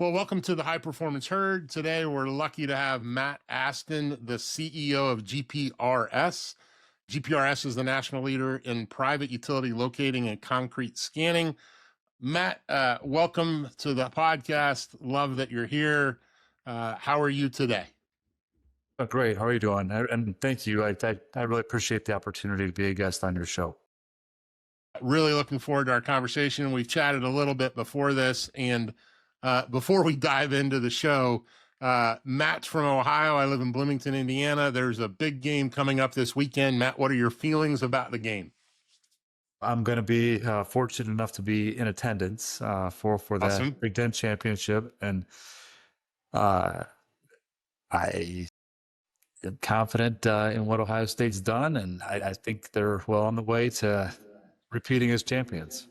Well, welcome to the High Performance Herd. Today, we're lucky to have Matt Aston, the CEO of GPRS. GPRS is the national leader in private utility locating and concrete scanning. Matt, welcome to the podcast. Love that you're here. How are you today? Oh, great. How are you doing? And thank you. I really appreciate the opportunity to be a guest on your show. Really looking forward to our conversation. We've chatted a little bit before this, and before we dive into the show, Matt's from Ohio. I live in Bloomington, Indiana. There's a big game coming up this weekend. Matt, what are your feelings about the game? I'm going to be fortunate enough to be in attendance for the Awesome. Big Ten Championship, and I am confident in what Ohio State's done, and I think they're well on the way to repeating as champions.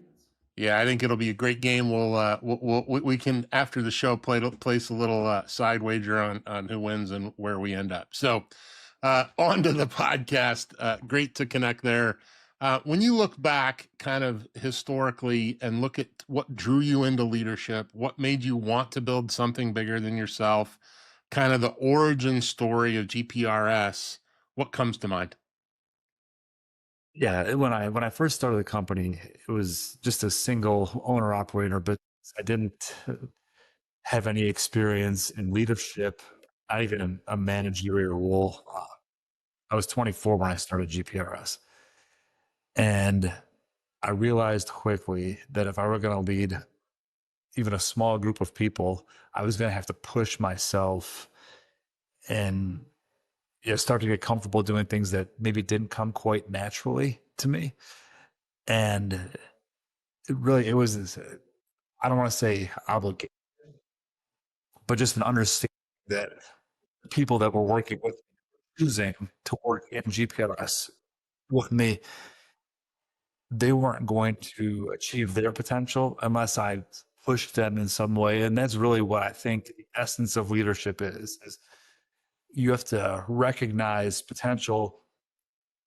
Yeah, I think it'll be a great game. We can, after the show, place a little side wager on who wins and where we end up. So on to the podcast. Great to connect there. When you look back kind of historically and look at what drew you into leadership, what made you want to build something bigger than yourself, kind of the origin story of GPRS, what comes to mind? Yeah, when I first started the company, it was just a single owner operator, but I didn't have any experience in leadership, not even a managerial role. I was 24 when I started GPRS, and I realized quickly that if I were going to lead even a small group of people, I was going to have to push myself and start to get comfortable doing things that maybe didn't come quite naturally to me. And it was this, I don't want to say obligation, but just an understanding that people that were working with choosing to work in GPRS with me, they weren't going to achieve their potential unless I pushed them in some way. And that's really what I think the essence of leadership is you have to recognize potential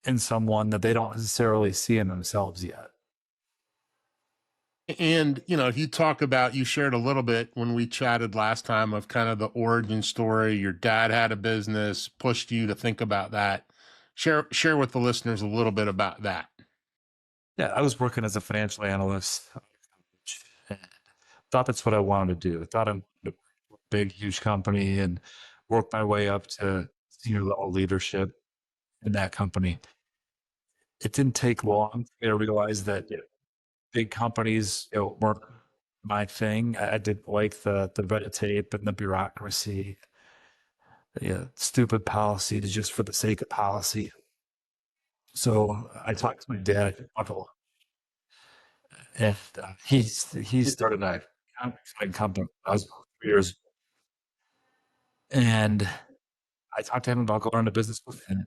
in someone that they don't necessarily see in themselves yet. And, you shared a little bit when we chatted last time of kind of the origin story. Your dad had a business, pushed you to think about that. Share with the listeners a little bit about that. Yeah, I was working as a financial analyst and thought that's what I wanted to do. I thought I'm a big, huge company and work my way up to senior level leadership in that company. It didn't take long for me to realize that big companies weren't my thing. I didn't like the red tape and the bureaucracy, stupid policy to just for the sake of policy. So I talked to my dad, and he started a contract company. I was 3 years, and I talked to him about going into business with him,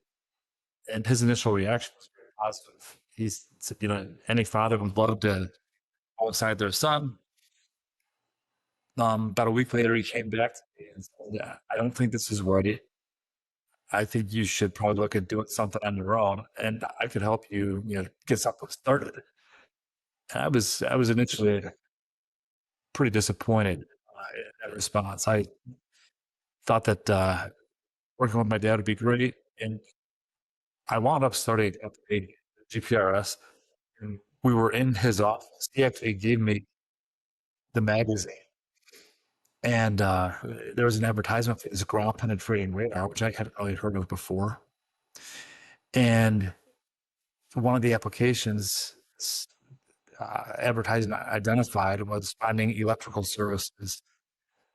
and his initial reaction was very positive. He said, any father would love to alongside their son. About a week later, he came back to me and said, "Yeah, I don't think this is ready. I think you should probably look at doing something on your own, and I could help you, get something started." And I was initially pretty disappointed in that response. I thought that working with my dad would be great, and I wound up starting at the GPRS. And we were in his office. He actually gave me the magazine. And there was an advertisement for this ground penetrating radar, which I hadn't really heard of before. And one of the applications advertisement identified was finding electrical services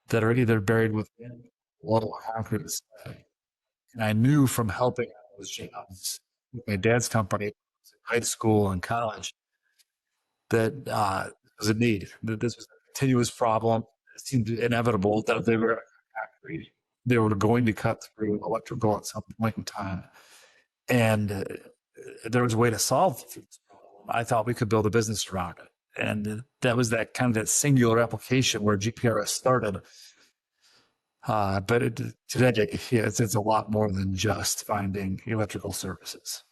that are either buried within local concrete. And I knew from helping those jobs with my dad's company, high school and college, that was a need, that this was a continuous problem. It seemed inevitable that if they were going to cut through electrical at some point in time. And there was a way to solve this problem. I thought we could build a business around it. And that was that kind of that singular application where GPRS started. But today, it's a lot more than just finding electrical services.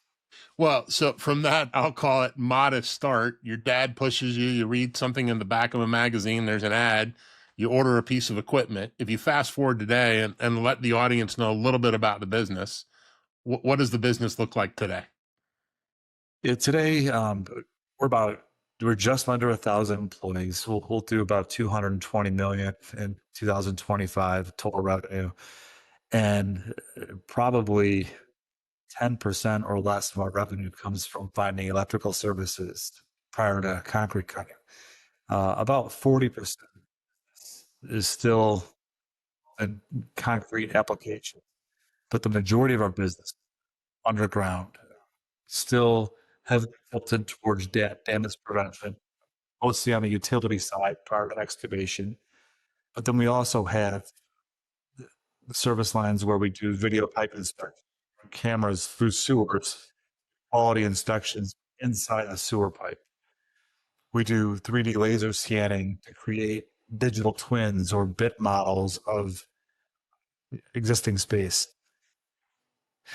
Well, so from that, I'll call it modest start. Your dad pushes you, you read something in the back of a magazine, there's an ad, you order a piece of equipment. If you fast forward today and let the audience know a little bit about the business, what does the business look like today? Today, we're just under 1,000 employees. We'll do about 220 million in 2025 total revenue, and probably 10% or less of our revenue comes from finding electrical services prior to concrete cutting. About 40% is still a concrete application, but the majority of our business underground still heavily tilted towards damage prevention, mostly on the utility side prior to excavation. But then we also have the service lines where we do video pipe inspection, cameras through sewers, quality inspections inside a sewer pipe. We do 3D laser scanning to create digital twins or bit models of existing space.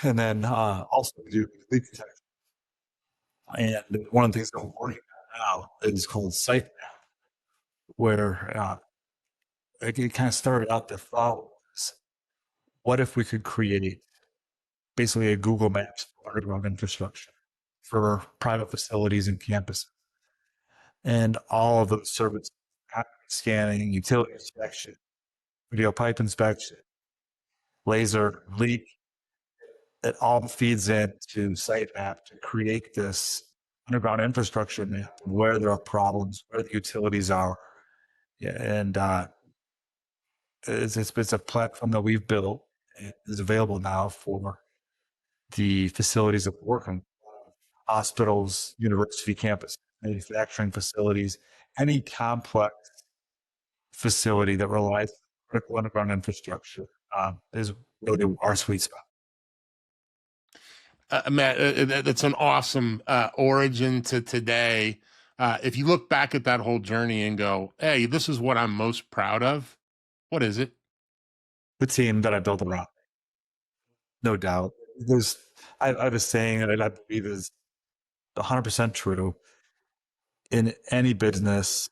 And then also we do leak detection. And one of the things that we're working on now is called Site Map, where it kind of started out the thought was, what if we could create basically a Google Maps for underground infrastructure for private facilities and campuses, and all of those services, scanning, utility inspection, video pipe inspection, laser leak, it all feeds into Sitemap to create this underground infrastructure map where there are problems, where the utilities are. Yeah, and it's a platform that we've built. It is available now for the facilities that we're working, hospitals, university campus, manufacturing facilities, any complex facility that relies on critical underground infrastructure is really our sweet spot. Matt, that's an awesome origin to today. If you look back at that whole journey and go, hey, this is what I'm most proud of, what is it? The team that I built around, no doubt. I was saying, and I believe is 100% true. In any business,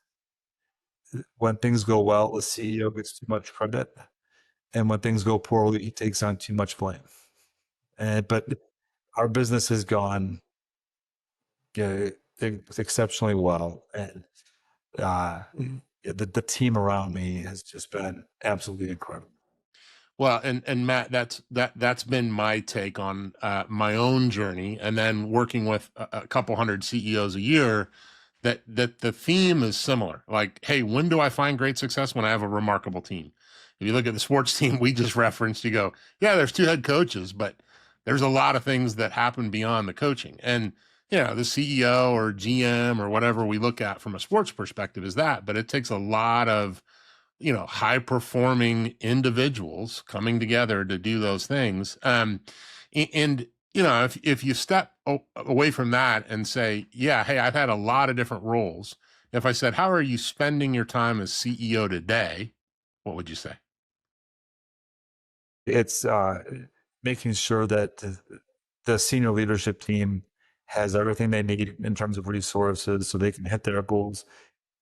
when things go well, the CEO gets too much credit, and when things go poorly, he takes on too much blame. But our business has gone exceptionally well, and the team around me has just been absolutely incredible. Well, and Matt, that's been my take on my own journey, and then working with a couple hundred CEOs a year. That the theme is similar. Like, hey, when do I find great success? When I have a remarkable team. If you look at the sports team we just referenced, you go, yeah, there's two head coaches, but there's a lot of things that happen beyond the coaching. And the CEO or GM or whatever we look at from a sports perspective is that, but it takes a lot of high performing individuals coming together to do those things. And if you step away from that and say, yeah, hey, I've had a lot of different roles. If I said, how are you spending your time as CEO today? What would you say? It's making sure that the senior leadership team has everything they need in terms of resources so they can hit their goals,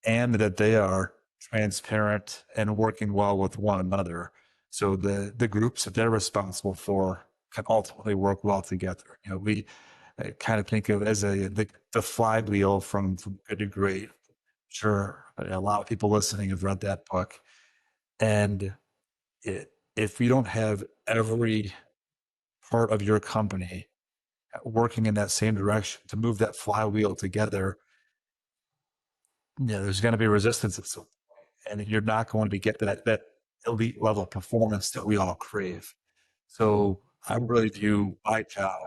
and that they are transparent and working well with one another. So the groups that they're responsible for can ultimately work well together. We kind of think of it as the flywheel from good to great. Sure, a lot of people listening have read that book, and if you don't have every part of your company working in that same direction to move that flywheel together, there's going to be resistance at some point, and you're not going to get that elite level performance that we all crave. So I really view my job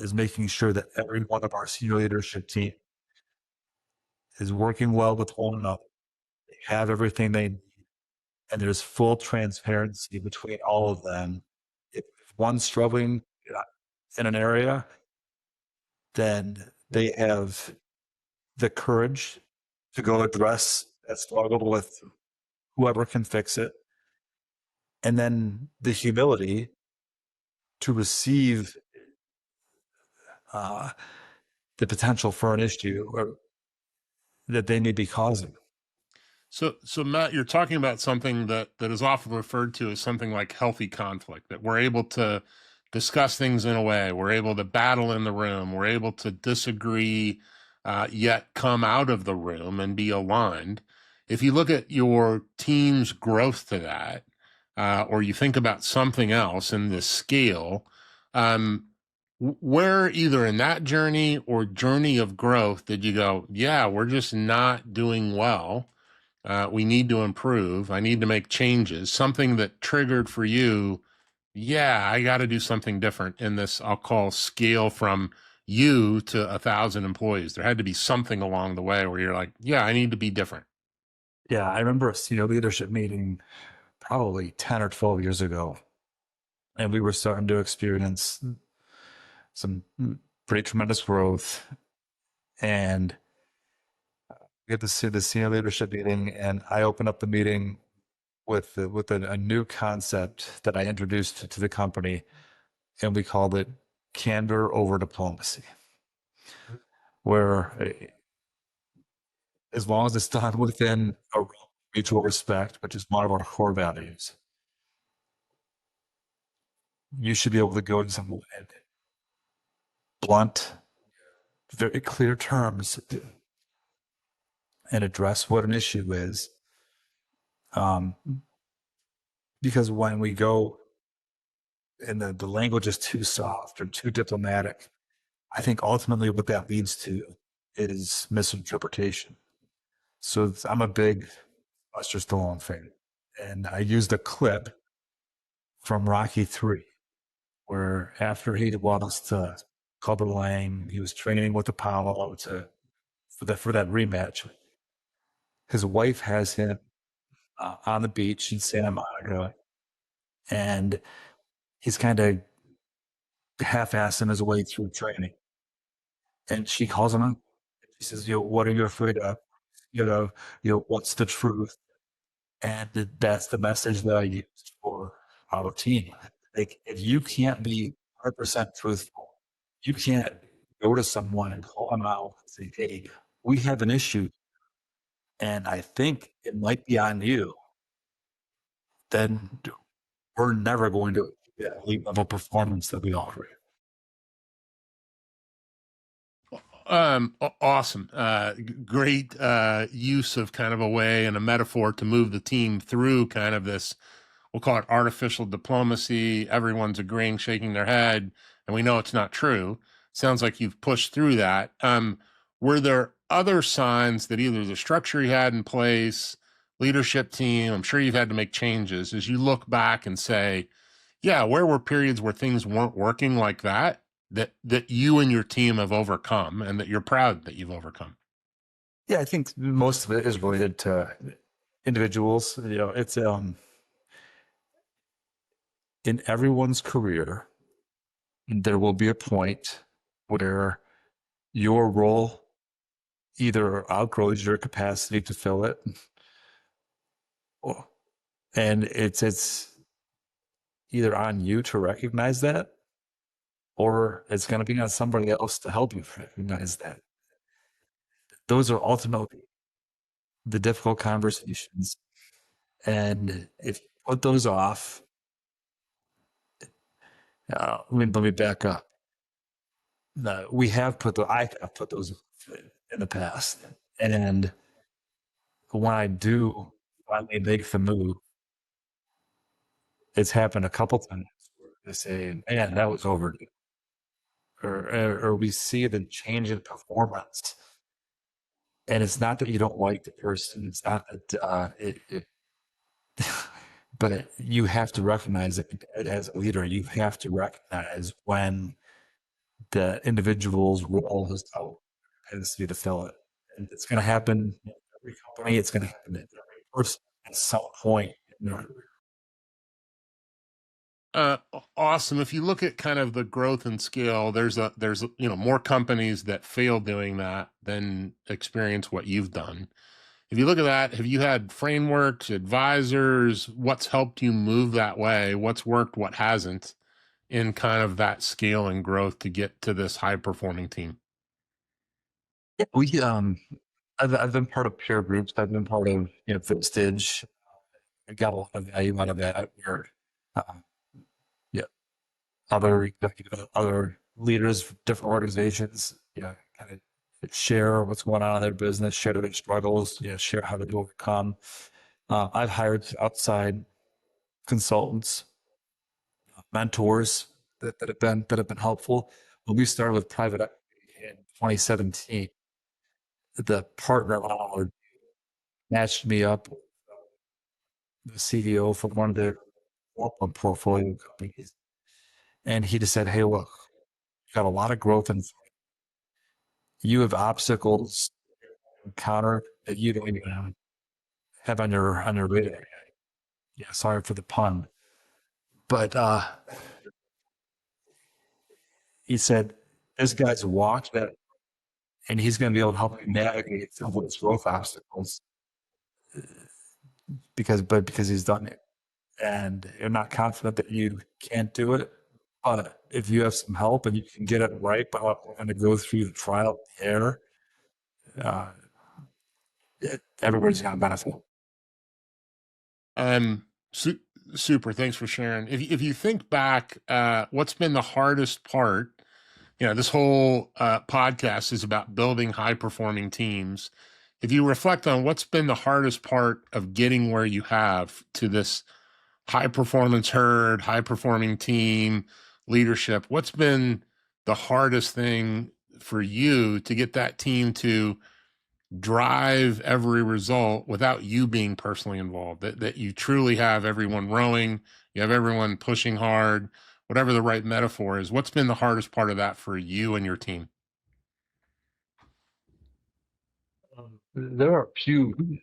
as making sure that every one of our senior leadership team is working well with one another. They have everything they need, and there's full transparency between all of them. If one's struggling in an area, then they have the courage to go address that struggle with whoever can fix it, and then the humility to receive the potential for an issue that they may be causing. So Matt, you're talking about something that is often referred to as something like healthy conflict, that we're able to discuss things in a way, we're able to battle in the room, we're able to disagree, yet come out of the room and be aligned. If you look at your team's growth to that, or you think about something else in the scale, um, where either in that journey or journey of growth did you go, yeah, we're just not doing well, we need to improve. I need to make changes. Something that triggered for you, yeah, I got to do something different in this, I'll call scale from you to 1,000 employees. There had to be something along the way where you're like, yeah, I need to be different. Yeah, I remember a senior leadership meeting probably 10 or 12 years ago, and we were starting to experience some pretty tremendous growth. And we had the senior leadership meeting, and I opened up the meeting with a new concept that I introduced to the company, and we called it candor over diplomacy, where as long as it's done within a mutual respect, which is one of our core values, you should be able to go to someone and blunt, very clear terms and address what an issue is. Um, because when we go and the language is too soft or too diplomatic, I think ultimately what that leads to is misinterpretation. So I'm a big Buster Stallone fan, and I used a clip from Rocky 3, where after he lost to Clubber Lang, he was training with Apollo for that rematch. His wife has him on the beach in Santa Monica, and he's kind of half-assing his way through training. And she calls him up. She says, what are you afraid of? You know, what's the truth? And that's the message that I used for our team. Like, if you can't be 100% truthful, you can't go to someone and call them out and say, hey, we have an issue, and I think it might be on you, then we're never going to get a elite level performance that we offer. Awesome. Great use of kind of a way and a metaphor to move the team through kind of this, we'll call it artificial diplomacy. Everyone's agreeing, shaking their head, and we know it's not true. Sounds like you've pushed through that. Were there other signs that either the structure you had in place, leadership team, I'm sure you've had to make changes as you look back and say, yeah, where were periods where things weren't working like that, that you and your team have overcome and that you're proud that you've overcome? Yeah, I think most of it is related to individuals. It's in everyone's career, there will be a point where your role either outgrows your capacity to fill it, and it's either on you to recognize that, or it's going to be on somebody else to help you recognize that. Those are ultimately the difficult conversations, and if you put those off, let me back up. I have put those in the past, and when I do finally make the move, it's happened a couple times. They say, "Man, that was overdue," or we see the change in performance, and it's not that you don't like the person. It's not that but you have to recognize it as a leader. You have to recognize when the individual's role has capacity to fill it. And it's going to happen in every company. It's going to happen in every person at some point. Awesome. If you look at kind of the growth and scale, there's more companies that fail doing that than experience what you've done. If you look at that, have you had frameworks, advisors? What's helped you move that way? What's worked? What hasn't? In kind of that scale and growth to get to this high performing team? We I've been part of peer groups. I've been part of Vistage. I got a lot of value out of that. Where uh, yeah, other leaders from different organizations, kind of share what's going on in their business, share their struggles, share how to overcome. I've hired outside consultants, mentors that have been helpful. When we started with private equity in 2017, the partner matched me up with the CEO from one of their portfolio companies, and he just said, "Hey, look, you got a lot of growth, and you have obstacles encountered that you don't even have on your radar." Yeah, sorry for the pun, but he said this guy's watched that, and he's going to be able to help you navigate some of those growth obstacles because he's done it. And you're not confident that you can't do it. But if you have some help and you can get it right, but going to go through the trial and error, uh, everybody's going to benefit. Um, su- Super. Thanks for sharing. If you think back, what's been the hardest part? This whole podcast is about building high performing teams. If you reflect on what's been the hardest part of getting where you have to this high performance herd, high performing team leadership, what's been the hardest thing for you to get that team to drive every result without you being personally involved, that you truly have everyone rowing, you have everyone pushing hard, whatever the right metaphor is? What's been the hardest part of that for you and your team? There are a few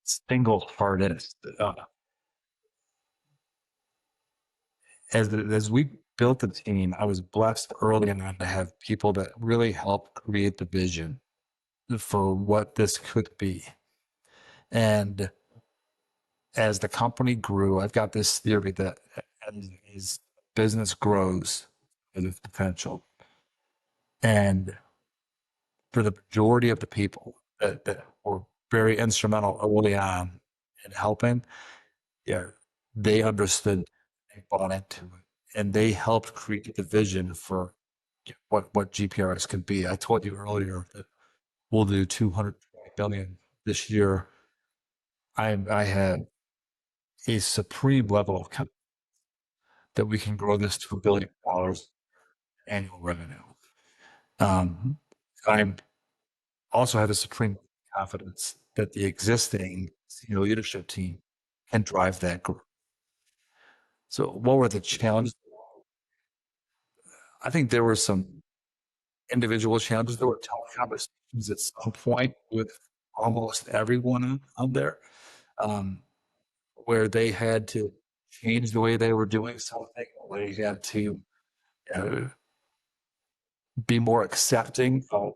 single hardest. As we built the team, I was blessed early on to have people that really helped create the vision for what this could be. And as the company grew, I've got this theory that as business grows with potential, and for the majority of the people that were very instrumental early on in helping, yeah, they understood, they bought into it, and they helped create the vision for what GPRS could be. I told you earlier that we'll do 200 billion this year. I have a supreme level of confidence that we can grow this to $1 billion annual revenue. I also have a supreme confidence that the existing senior leadership team can drive that growth. So, what were the challenges? I think there were some individual challenges. There were tough conversations at some point with almost everyone out there, um, where they had to change the way they were doing something. They had to uh, be more accepting of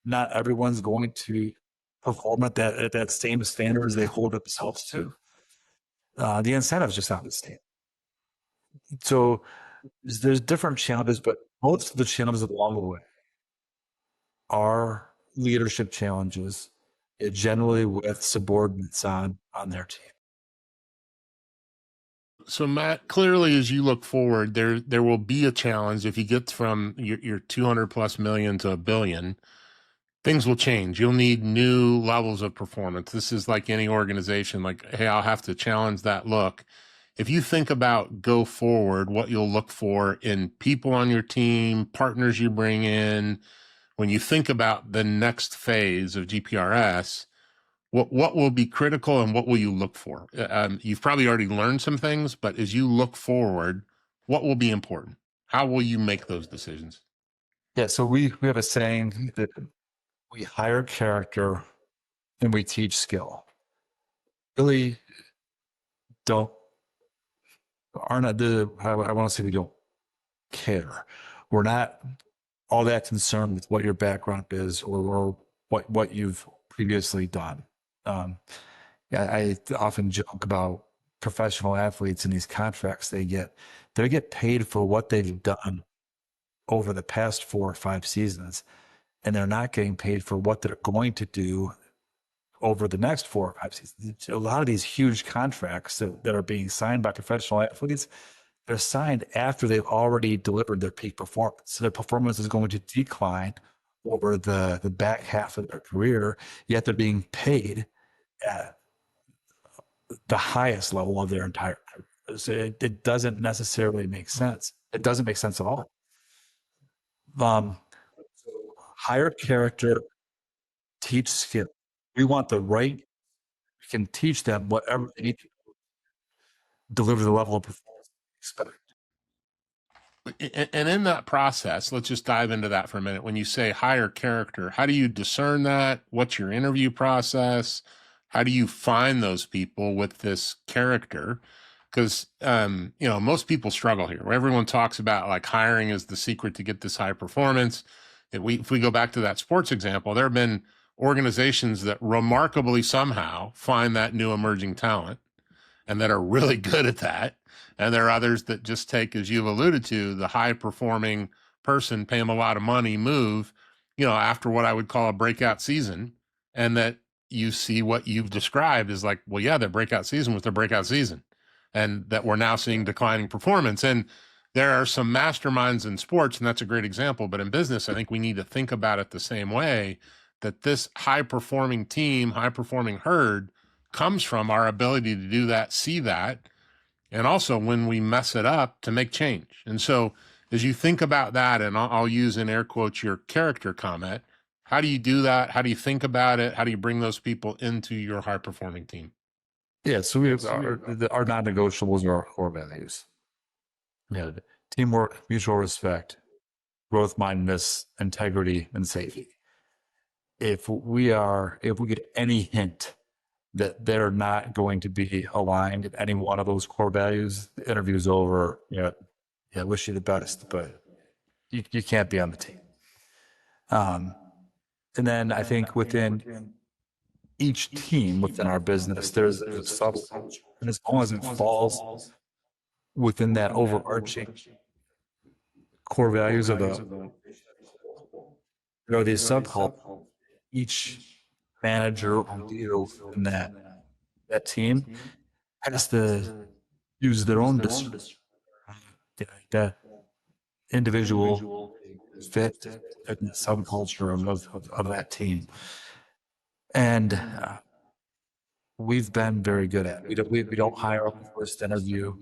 not everyone's going to perform at that same standard as they hold themselves to. The incentives just not the same. So there's different challenges, but most of the challenges along the way are leadership challenges, generally with subordinates on their team. So Matt, clearly as you look forward, there will be a challenge if you get from your 200 plus million to a billion. Things will change. You'll need new levels of performance. This is like any organization, like, hey, I'll have to challenge that look. If you think about go forward, what you'll look for in people on your team, partners you bring in, when you think about the next phase of GPRS, what will be critical and what will you look for? You've probably already learned some things, but as you look forward, what will be important? How will you make those decisions? Yeah, so we have a saying that we hire character and we teach skill. Really don't are not the I want to say we don't care. We're not all that concerned with what your background is or what you've previously done. Um, I often joke about professional athletes in these contracts they get paid for what they've done over the past 4 or 5 seasons. and they're not getting paid for what they're going to do over the next 4 or 5 seasons. A lot of these huge contracts that are being signed by professional athletes, they're signed after they've already delivered their peak performance. So their performance is going to decline over the back half of their career, yet they're being paid at the highest level of their entire career. So it doesn't necessarily make sense. It doesn't make sense at all. Um, hire character, teach skill. We want the right, we can teach them whatever they need to deliver the level of performance they expect. And in that process, let's just dive into that for a minute. When you say hire character, how do you discern that? What's your interview process? How do you find those people with this character? Because most people struggle here. Everyone talks about like hiring is the secret to get this high performance. If we go back to that sports example, there have been organizations that remarkably somehow find that new emerging talent and that are really good at that. And there are others that just take, as you've alluded to, the high performing person, pay them a lot of money, move, after what I would call a breakout season. And that you see what you've described is like, well, yeah, their breakout season was their breakout season. And that we're now seeing declining performance. And there are some masterminds in sports, and that's a great example. But in business, I think we need to think about it the same way, that this high performing team, high performing herd comes from our ability to do that, see that, and also when we mess it up to make change. And so as you think about that, and I'll use in air quotes your character comment, how do you do that? How do you think about it? How do you bring those people into your high performing team? Yeah, so we have our non-negotiables are our core values. Yeah, teamwork, mutual respect, growth mindedness, integrity, and safety. If we get any hint that they're not going to be aligned in any one of those core values, the interview's over. Yeah, wish you the best, but you can't be on the team. And then I think within each team within our business, there's a subculture, and as long as it falls within that overarching core values of these subcultures, each manager or leader in that team has to use their own discernment. The individual fit in the subculture of that team. And we've been very good at it. We don't hire on the first interview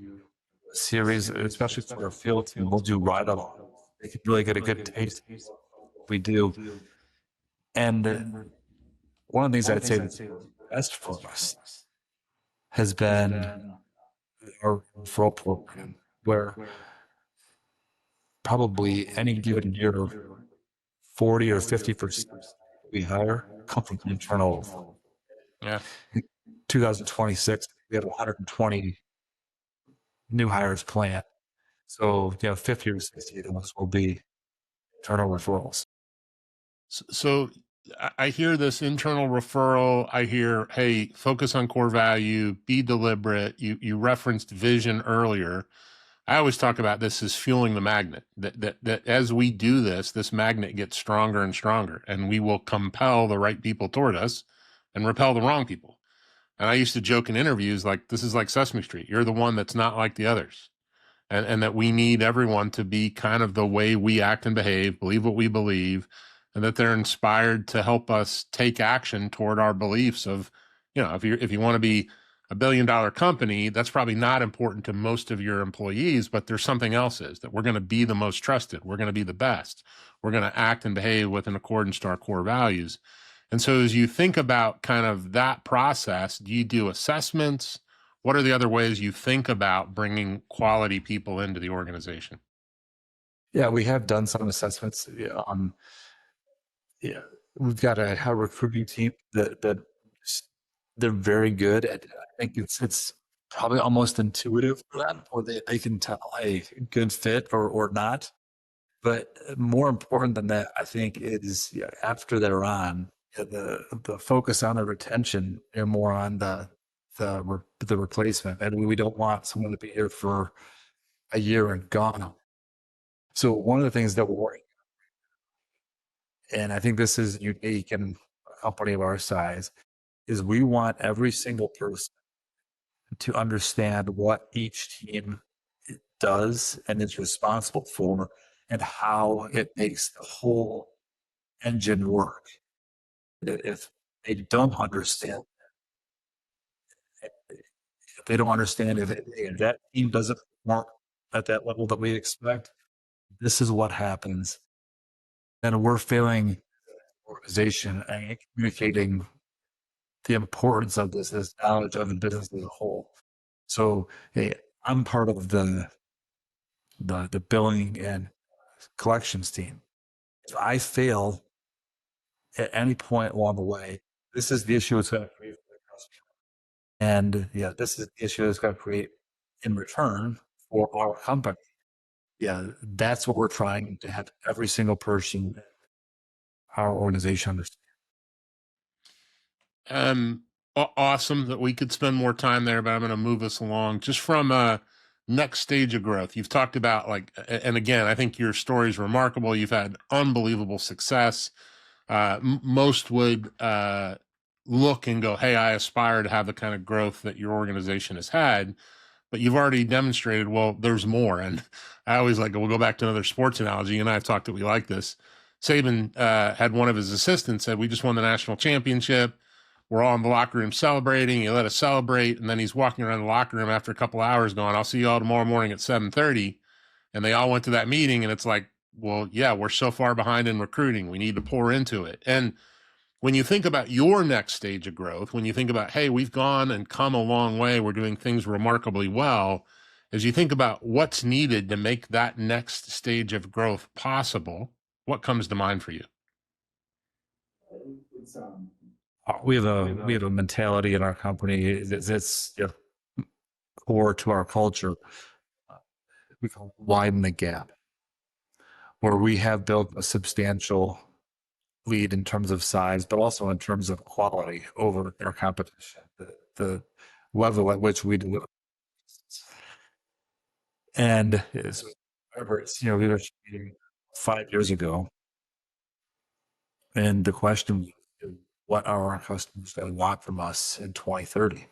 series, especially for our field team. We'll do right along. They can really get a good taste of what we do. And one of the things I'd say that's best for us has been our referral program, where probably any given year, 40 or 50% we hire come from internal. Yeah. 2026, we have 120 new hires planned. So, 50 or 60 of those will be internal referrals. So I hear this internal referral. I hear, hey, focus on core value, be deliberate. You referenced vision earlier. I always talk about this as fueling the magnet, that as we do this magnet gets stronger and stronger, and we will compel the right people toward us and repel the wrong people. And I used to joke in interviews, like, this is like Sesame Street. You're the one that's not like the others. And that we need everyone to be kind of the way we act and behave, believe what we believe, and that they're inspired to help us take action toward our beliefs of, if you want to be $1 billion company, that's probably not important to most of your employees, but there's something else is that we're going to be the most trusted. We're going to be the best. We're going to act and behave within accordance to our core values. And so as you think about kind of that process, do you do assessments? What are the other ways you think about bringing quality people into the organization? Yeah, we have done some assessments. We've got a recruiting team that they're very good at. I think it's probably almost intuitive for them, or they can tell a good fit or not. But more important than that, I think, is after they're on, the focus on the retention and more on the replacement. And we don't want someone to be here for a year and gone. So one of the things that we're working and I think this is unique in a company of our size, is we want every single person to understand what each team does and is responsible for and how it makes the whole engine work. If they don't understand, if they don't understand if that team doesn't work at that level that we expect, this is what happens. Then we're failing organization and communicating the importance of this knowledge of the business as a whole. So hey, I'm part of the billing and collections team. If I fail at any point along the way, this is the issue it's going to create for the customer. And yeah, this is the issue it's going to create in return for our company. Yeah, that's what we're trying to have every single person, our organization understand. Um, Awesome that we could spend more time there, but I'm going to move us along just from next stage of growth. You've talked about like, and again, I think your story is remarkable. You've had unbelievable success. Most would look and go, "Hey, I aspire to have the kind of growth that your organization has had." But you've already demonstrated, well, there's more. And I always like, we'll go back to another sports analogy. And I've talked that we like this. Saban had one of his assistants said, "We just won the national championship. We're all in the locker room celebrating. He let us celebrate." And then he's walking around the locker room after a couple hours going, "I'll see you all tomorrow morning at 7:30." And they all went to that meeting. And it's like, well, yeah, we're so far behind in recruiting. We need to pour into it. And when you think about your next stage of growth, when you think about, hey, we've gone and come a long way, we're doing things remarkably well, as you think about what's needed to make that next stage of growth possible, what comes to mind for you? We have a mentality in our company that's core to our culture. We call it widen the gap, where we have built a substantial lead in terms of size, but also in terms of quality over our competition. The level at which we deliver, and it's we were meeting 5 years ago, and the question was, what are our customers going to want from us in 2030,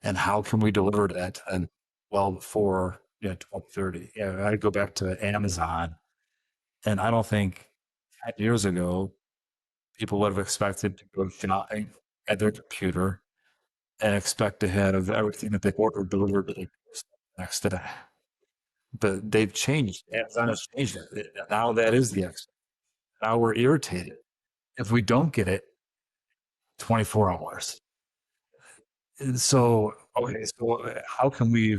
and how can we deliver that and well before 2030? Yeah, I go back to Amazon, and I don't think 10 years ago people would have expected to go shopping at their computer and expect to have everything that they ordered delivered to the next day. But they've changed. Amazon has changed it. Now that is the expectation. Now we're irritated if we don't get it 24 hours. And so, okay, so how can we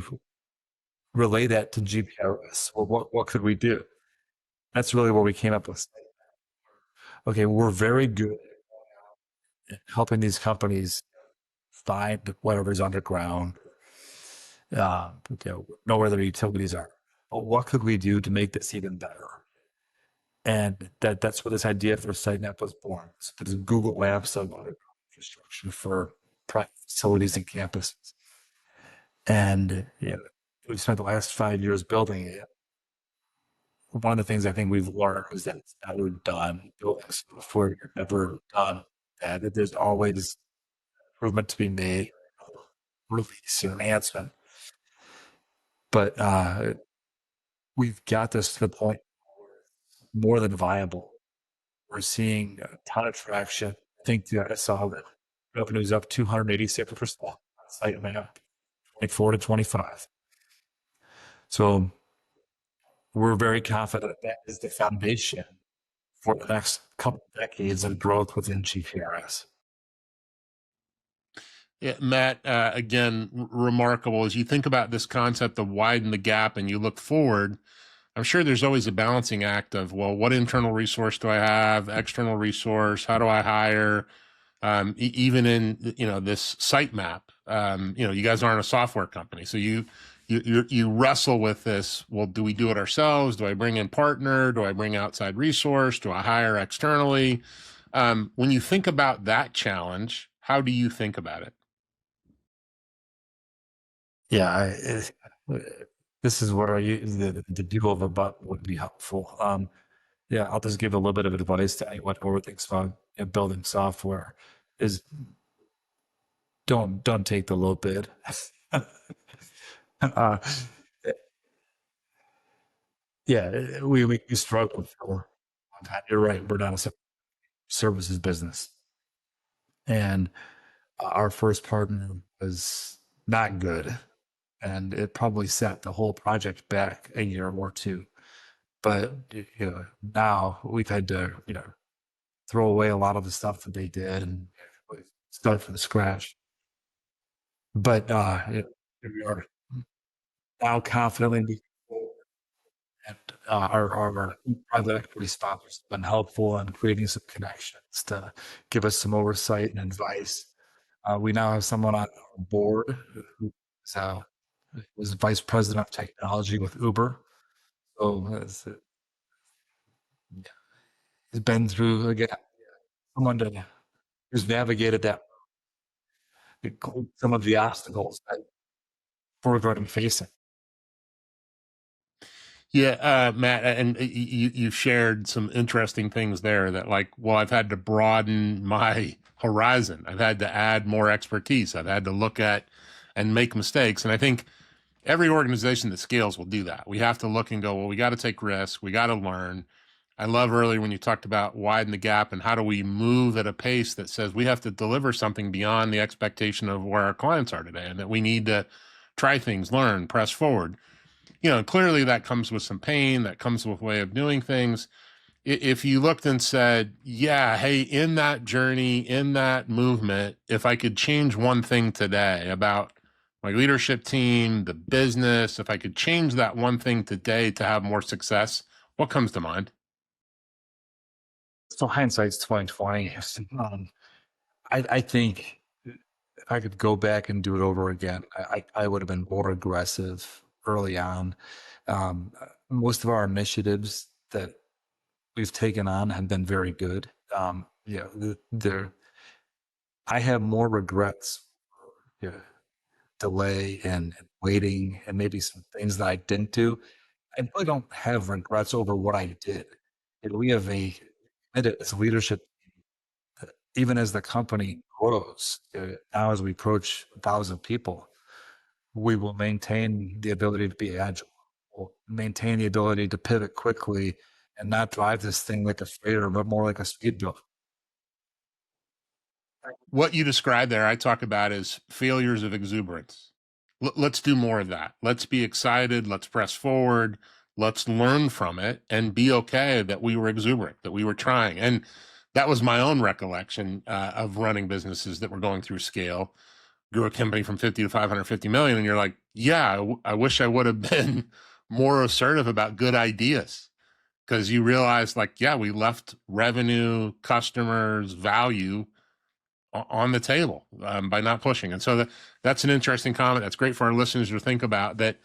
relay that to GPRS? Or what could we do? That's really where we came up with. Okay, we're very good at helping these companies find whatever's underground, know where their utilities are. But what could we do to make this even better? And that's where this idea for SiteNet was born. So there's Google Maps of infrastructure for private facilities and campuses. And we spent the last 5 years building it. One of the things I think we've learned is that it's never done. Building software, you're never done. That there's always improvement to be made, release or enhancement. But we've got this to the point more than viable. We're seeing a ton of traction. I think I saw that revenue is up 286% site map, 24 to 25. So we're very confident that is the foundation for the next couple of decades of growth within GPRS. Yeah, Matt, again, remarkable. As you think about this concept of widen the gap and you look forward, I'm sure there's always a balancing act of, well, what internal resource do I have? External resource? How do I hire? Even in this site map, you guys aren't a software company, so you wrestle with this. Well, do we do it ourselves? Do I bring in partner? Do I bring outside resource? Do I hire externally? When you think about that challenge, how do you think about it? Yeah, this is where the deal of a butt would be helpful. Yeah, I'll just give a little bit of advice to anyone who thinks about building software is don't take the low bid. uh, yeah, we struggle for a long time. You're right. We're not a services business, and our first partner was not good, and it probably set the whole project back a year or two. But now we've had to throw away a lot of the stuff that they did and start from scratch. But we are now confidently moving forward. And our private equity sponsors have been helpful in creating some connections to give us some oversight and advice. We now have someone on our board who is, was vice president of technology with Uber. So has been through again someone who's navigated that some of the obstacles that we're going to be facing. Yeah, Matt, and you shared some interesting things there that like, well, I've had to broaden my horizon. I've had to add more expertise. I've had to look at and make mistakes. And I think every organization that scales will do that. We have to look and go, well, we got to take risks. We got to learn. I love earlier when you talked about widen the gap and how do we move at a pace that says we have to deliver something beyond the expectation of where our clients are today and that we need to try things, learn, press forward. Clearly that comes with some pain, that comes with a way of doing things. If you looked and said, yeah, hey, in that journey, in that movement, if I could change one thing today about my leadership team, the business, if I could change that one thing today to have more success, what comes to mind? So hindsight's 2020. I think if I could go back and do it over again, I would have been more aggressive early on. Most of our initiatives that we've taken on have been very good. I have more regrets for delay and waiting and maybe some things that I didn't do. I really don't have regrets over what I did. We have as a leadership, even as the company grows, now as we approach 1,000 people, we will maintain the ability to be agile. We'll maintain the ability to pivot quickly and not drive this thing like a freighter, but more like a speedboat. What you described there, I talk about as failures of exuberance. Let's do more of that. Let's be excited. Let's press forward. Let's learn from it and be okay that we were exuberant, that we were trying. And that was my own recollection of running businesses that were going through scale. Grew a company from 50 to 550 million. And you're like, yeah, I wish I would have been more assertive about good ideas because you realize, like, yeah, we left revenue, customers, value on the table by not pushing. And so that's an interesting comment. That's great for our listeners to think about that.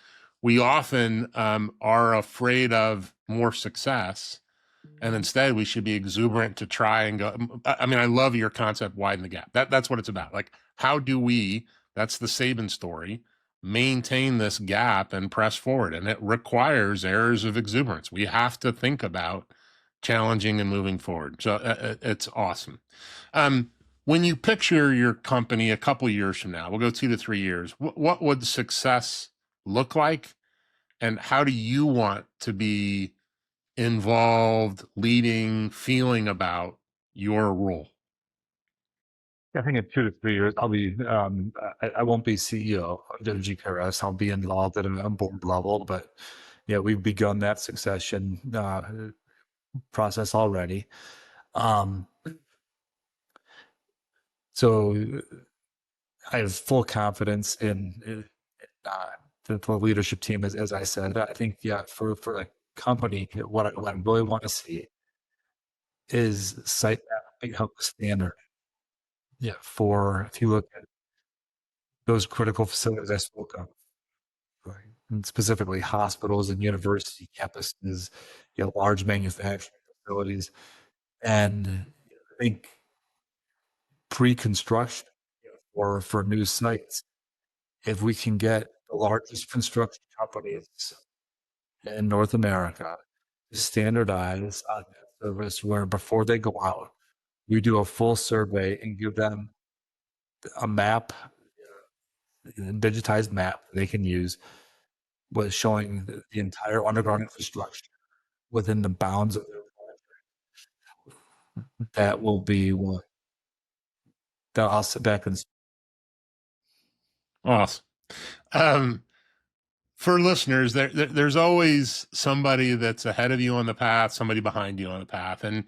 We often are afraid of more success, and instead we should be exuberant to try and go. I mean, I love your concept, widen the gap. That's what it's about. Like, how do we? That's the Saban story. Maintain this gap and press forward, and it requires errors of exuberance. We have to think about challenging and moving forward. So it's awesome. When you picture your company a couple of years from now, we'll go 2 to 3 years, what would success look like? And how do you want to be involved, leading, feeling about your role? I think in 2 to 3 years, I'll be, I won't be CEO of GPRS. I'll be involved at a board level, but yeah, we've begun that succession process already. So I have full confidence in the leadership team, as I said. I think, yeah, for the company, what I really want to see is site mapping help standard. Yeah, for if you look at those critical facilities I spoke of, right, and specifically hospitals and university campuses, large manufacturing facilities, and I think pre-construction or for new sites, if we can get the largest construction companies in North America standardize on that service where before they go out, we do a full survey and give them a map, a digitized map they can use with showing the entire underground infrastructure within the bounds of their that will be what that I'll sit back and Awesome. Um, for listeners, there's always somebody that's ahead of you on the path, somebody behind you on the path. And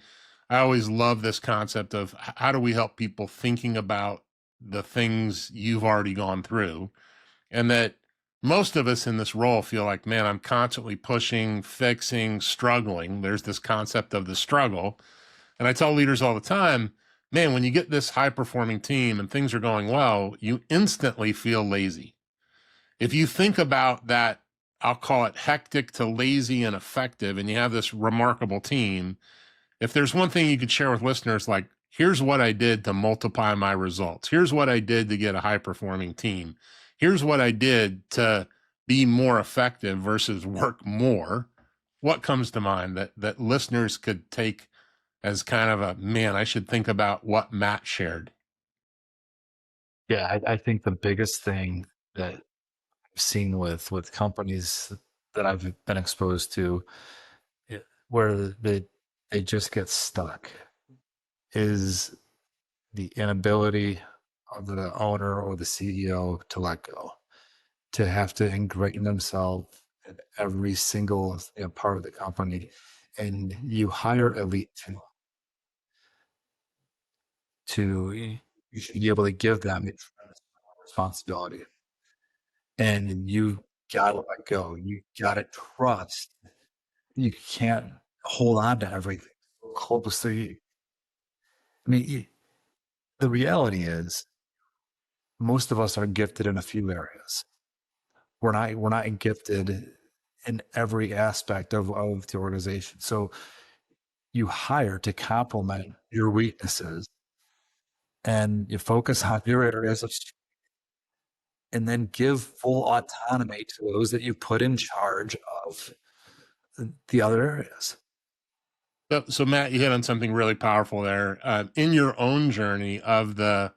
I always love this concept of how do we help people thinking about the things you've already gone through. And that most of us in this role feel like, man, I'm constantly pushing, fixing, struggling. There's this concept of the struggle. And I tell leaders all the time, man, when you get this high performing team and things are going well, you instantly feel lazy. If you think about that, I'll call it hectic to lazy and effective, and you have this remarkable team, if there's one thing you could share with listeners, like, here's what I did to multiply my results. Here's what I did to get a high performing team. Here's what I did to be more effective versus work more. What comes to mind that listeners could take as kind of a, man, I should think about what Matt shared? yeah, I think the biggest thing that I've seen with companies that I've been exposed to where they just get stuck is the inability of the owner or the CEO to let go, to have to ingrain themselves in every single part of the company. And you hire elite to you should be able to give them responsibility. And you gotta let go. You gotta trust. You can't hold on to everything so closely. I mean, the reality is most of us are gifted in a few areas. We're not gifted in every aspect of the organization. So you hire to complement your weaknesses and you focus on your areas of strength and then give full autonomy to those that you put in charge of the other areas. So Matt, you hit on something really powerful there. In your own journey of the,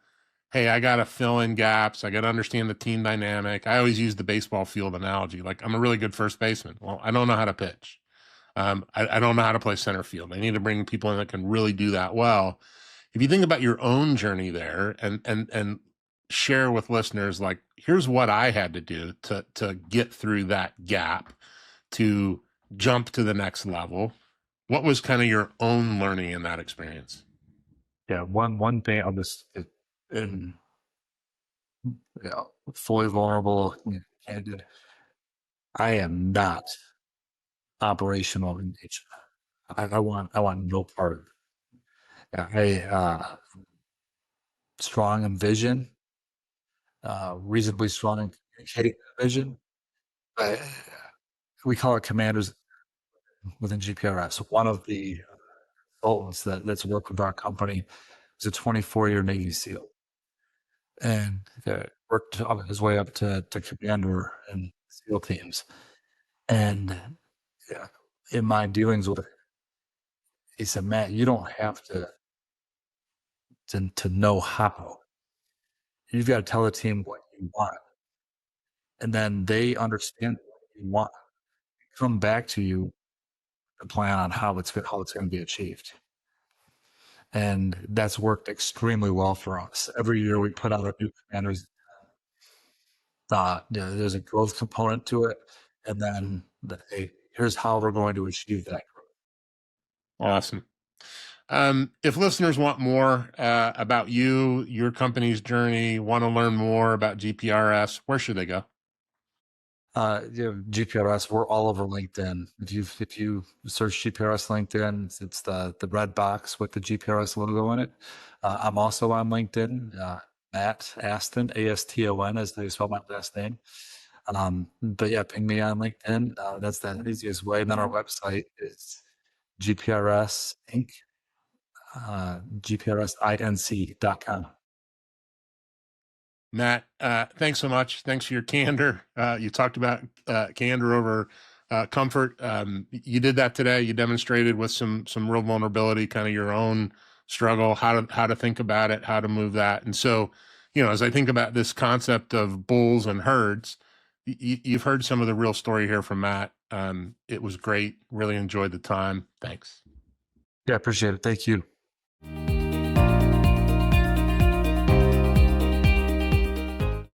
hey, I got to fill in gaps. I got to understand the team dynamic. I always use the baseball field analogy. Like, I'm a really good first baseman. Well, I don't know how to pitch. I don't know how to play center field. I need to bring people in that can really do that well. If you think about your own journey there and share with listeners, like, here's what I had to do to get through that gap, to jump to the next level. What was kind of your own learning in that experience? Yeah, one thing on this, in fully vulnerable, candid. I am not operational in nature. I want no part of it. Strong in vision, reasonably strong in communicating vision. But we call it commanders within GPRS. One of the consultants that's worked with our company is a 24-year Navy SEAL, and worked his way up to commander and SEAL teams. And in my dealings with it, he said, Matt, you don't have to know how. You've got to tell the team what you want. And then they understand what you want. Come back to you the plan on how it's going to be achieved. And that's worked extremely well for us. Every year we put out our new commanders. There's a growth component to it, and then here's how we're going to achieve that growth. Awesome. If listeners want more about you, your company's journey, want to learn more about GPRS, where should they go? GPRS, we're all over LinkedIn. If you search GPRS LinkedIn, it's the red box with the GPRS logo in it. I'm also on LinkedIn. Matt Aston, Aston, as they spell my last name. But yeah, ping me on LinkedIn. That's the easiest way. And then our website is GPRS Inc. GPRSinc.com. Matt, thanks so much. Thanks for your candor. You talked about candor over comfort. You did that today. You demonstrated with some real vulnerability, kind of your own struggle, how to think about it, how to move that. And so, as I think about this concept of bulls and herds, you've heard some of the real story here from Matt. It was great. Really enjoyed the time. Thanks. Yeah, appreciate it. Thank you.